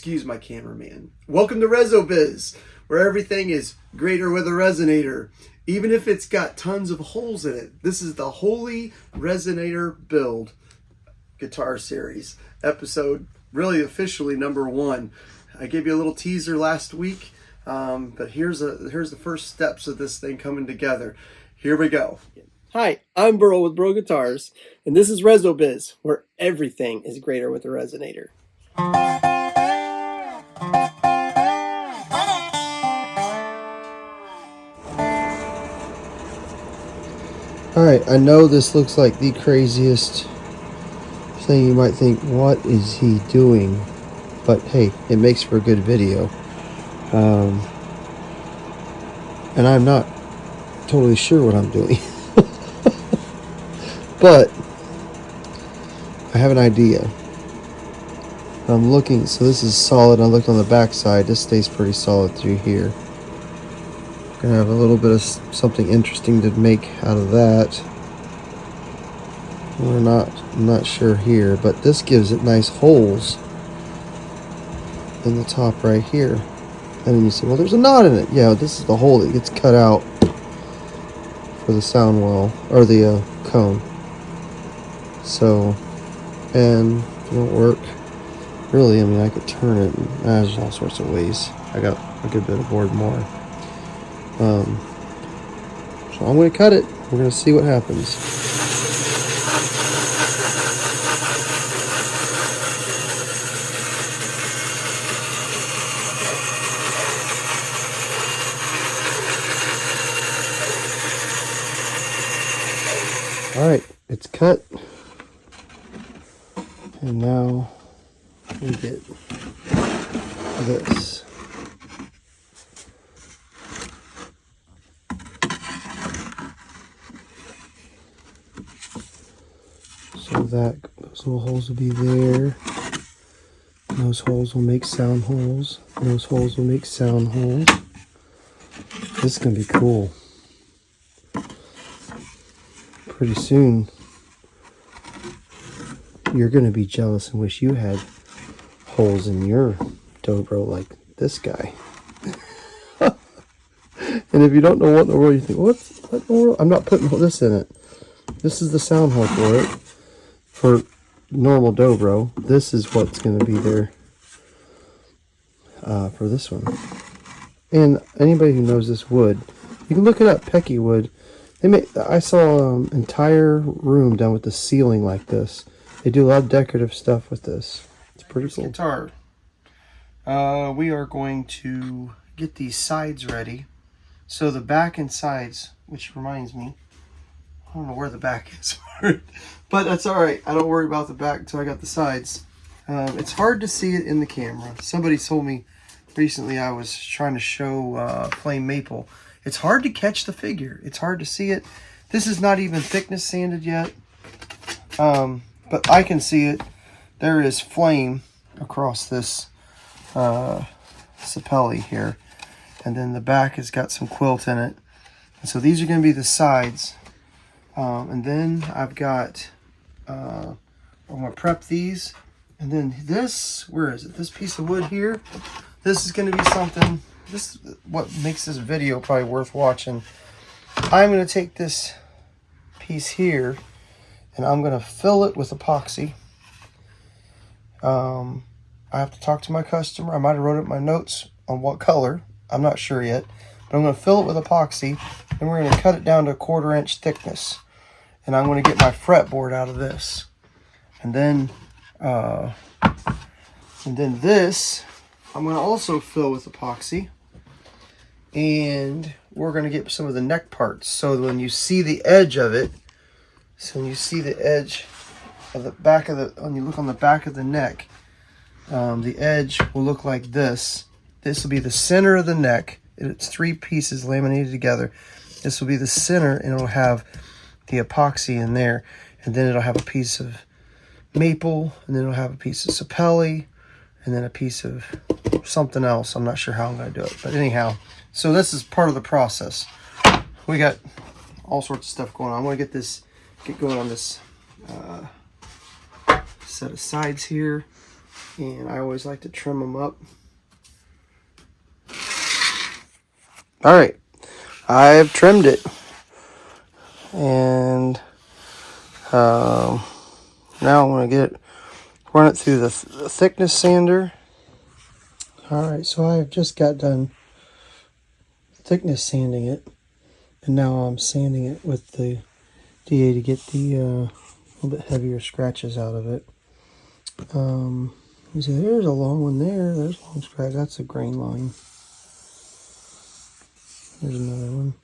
Excuse my cameraman. Welcome to Reso Biz, where everything is greater with a resonator, even if it's got tons of holes in it. This is the Holey Resonator Build guitar series, episode, really officially number 1. I gave you a little teaser last week, but here's the first steps of this thing coming together. Here we go. Hi, I'm Byrl with Byrl Guitars, and this is Reso Biz, where everything is greater with a resonator. Alright, I know this looks like the craziest thing. You might think, what is he doing? But hey, it makes for a good video. And I'm not totally sure what I'm doing. But I have an idea. I'm looking, so this is solid. I looked on the back side. This stays pretty solid through here. Gonna have a little bit of something interesting to make out of that. I'm not sure here, but this gives it nice holes in the top right here. And then you say, well, there's a knot in it. Yeah, this is the hole that gets cut out for the sound well, or the cone. So, and it won't work. Really, I mean, I could turn it, and there's all sorts of ways. I got a good bit of board more. So I'm going to cut it. We're going to see what happens. All right, it's cut. And now we get this. So that those little holes will be there. And those holes will make sound holes. And those holes will make sound holes. This is gonna be cool. Pretty soon, you're gonna be jealous and wish you had holes in your dobro like this guy. And if you don't know what in the world, you think, what in the world? I'm not putting this in it. This is the sound hole for it. For normal dobro, this is what's going to be there for this one. And anybody who knows this wood, you can look it up. Pecky wood. I saw an entire room done with the ceiling like this. They do a lot of decorative stuff with this. It's pretty cool. Guitar. We are going to get these sides ready. So the back and sides, which reminds me, I don't know where the back is, but that's all right. I don't worry about the back until I got the sides. It's hard to see it in the camera. Somebody told me recently I was trying to show flame maple. It's hard to catch the figure. It's hard to see it. This is not even thickness sanded yet, but I can see it. There is flame across this sapelli here, and then the back has got some quilt in it. And so these are going to be the sides. And then I've got, I'm going to prep these. And then this, where is it? This piece of wood here. This is going to be something, this is what makes this video probably worth watching. I'm going to take this piece here and I'm going to fill it with epoxy. I have to talk to my customer. I might have wrote it in my notes on what color. I'm not sure yet. But I'm going to fill it with epoxy and we're going to cut it down to 1/4 inch thickness. And I'm going to get my fretboard out of this. And then this, I'm going to also fill with epoxy. And we're going to get some of the neck parts. So when you see the edge of it, so when you see the edge of the back of the, when you look on the back of the neck, the edge will look like this. This will be the center of the neck. It's 3 pieces laminated together. This will be the center, and it'll have the epoxy in there, and then it'll have a piece of maple, and then it'll have a piece of sapelli, and then a piece of something else. I'm not sure how I'm going to do it, but anyhow, so this is part of the process. We got all sorts of stuff going on. I want to get going on this set of sides here. and I always like to trim them up. All right, I've trimmed it, and now I'm going to run it through the thickness sander. All right, so I've just got done thickness sanding it, and now I'm sanding it with the DA to get the little bit heavier scratches out of it. You see, there's a long one there. There's a long scratch. That's a grain line. There's another one.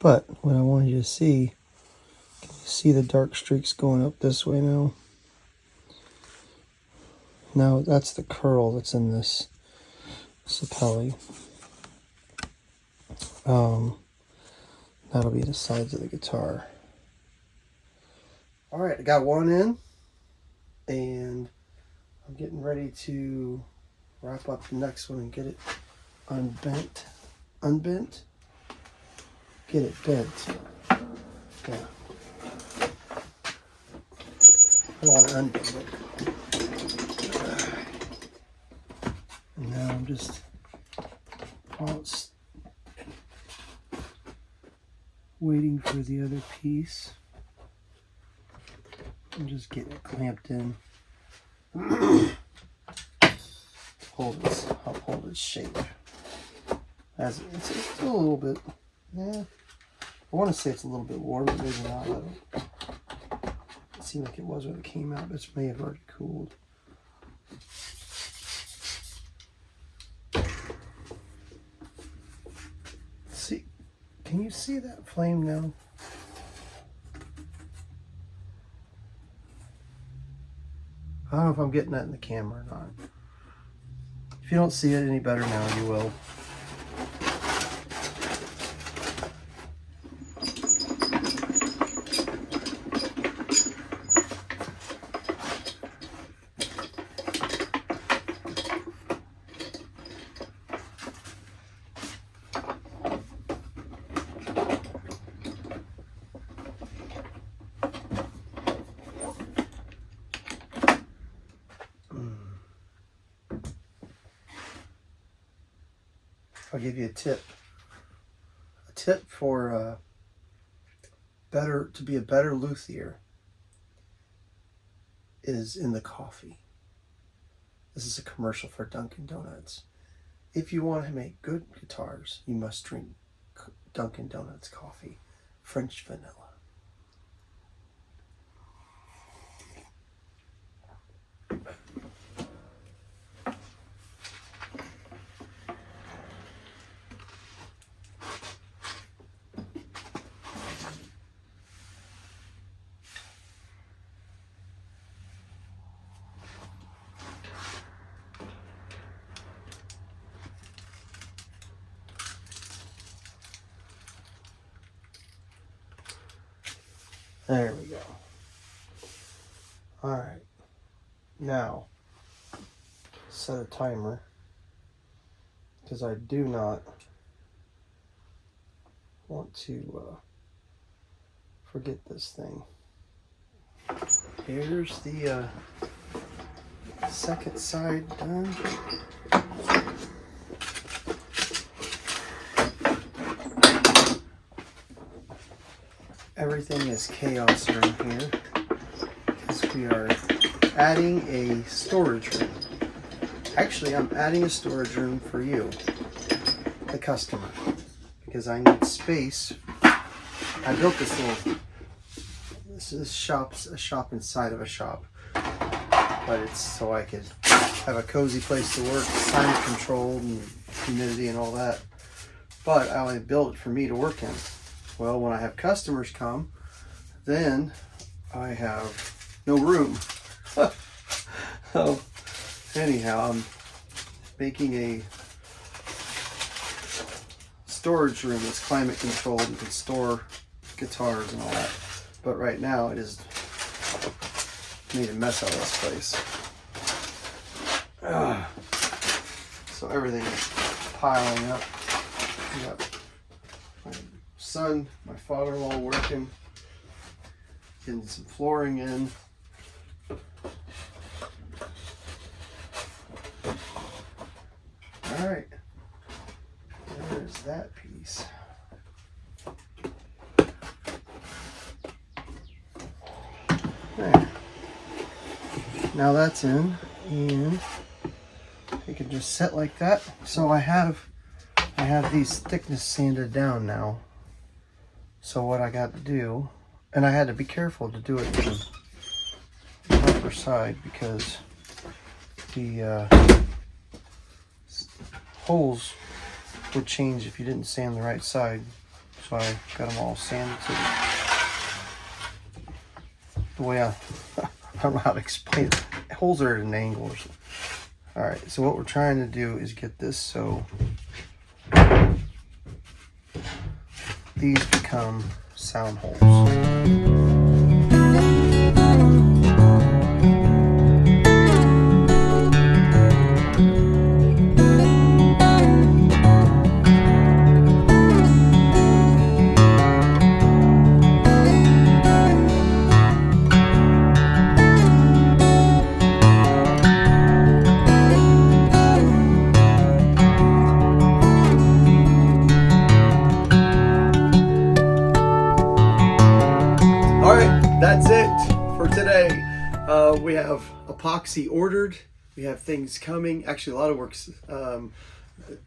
But what I wanted you to see, can you see the dark streaks going up this way now? Now that's the curl that's in this sapelli. That'll be the sides of the guitar. All right, I got one in, and I'm getting ready to wrap up the next one and get it unbent. Get it bent. Yeah. I don't want to unbend it. And now I'm just waiting for the other piece. I'm just getting it clamped in. Uphold its shape. As it's still a little bit, yeah. I want to say it's a little bit warm, but maybe not. It seemed like it was when it came out, but it may have already cooled. See, can you see that flame now? I don't know if I'm getting that in the camera or not. If you don't see it any better now, you will. I'll give you a tip. A tip for to be a better luthier is in the coffee. This is a commercial for Dunkin' Donuts. If you want to make good guitars, you must drink Dunkin' Donuts coffee, French vanilla. There we go. All right. Now, set a timer, because I do not want to forget this thing. Here's the second side done. Everything is chaos around here because we are adding a storage room. Actually, I'm adding a storage room for you, the customer, because I need space. I built this is a shop inside of a shop, but it's so I could have a cozy place to work, climate controlled and humidity and all that. But I only built it for me to work in. Well, when I have customers come, then I have no room. So anyhow, I'm making a storage room that's climate controlled and can store guitars and all that. But right now it is made a mess out of this place. So everything is piling up. I got my son, my father-in-law working, getting some flooring in. All right, there's that piece. There. Now that's in, and it can just set like that. So I have these thickness sanded down now. So what I got to do, and I had to be careful to do it from the upper side because the holes would change if you didn't sand the right side. So I got them all sanded to the way I don't know how to explain it. Holes are at an angle or something. All right, so what we're trying to do is get this so these become sound holes. That's it for today. We have epoxy ordered. We have things coming. Actually, a lot of work's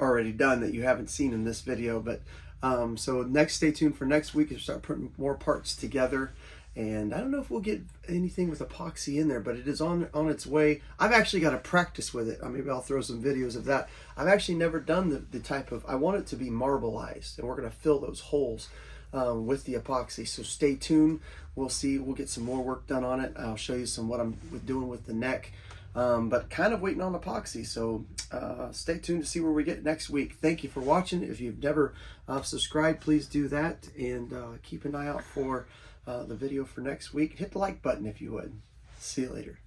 already done that you haven't seen in this video. But so stay tuned for next week and start putting more parts together. And I don't know if we'll get anything with epoxy in there, but it is on its way. I've actually got to practice with it. Maybe I'll throw some videos of that. I've actually never done the type of, I want it to be marbleized, and we're going to fill those holes with the epoxy. So stay tuned. We'll see. We'll get some more work done on it. I'll show you what I'm doing with the neck, but kind of waiting on epoxy. So stay tuned to see where we get next week. Thank you for watching. If you've never subscribed, please do that, and keep an eye out for the video for next week. Hit the like button if you would. See you later.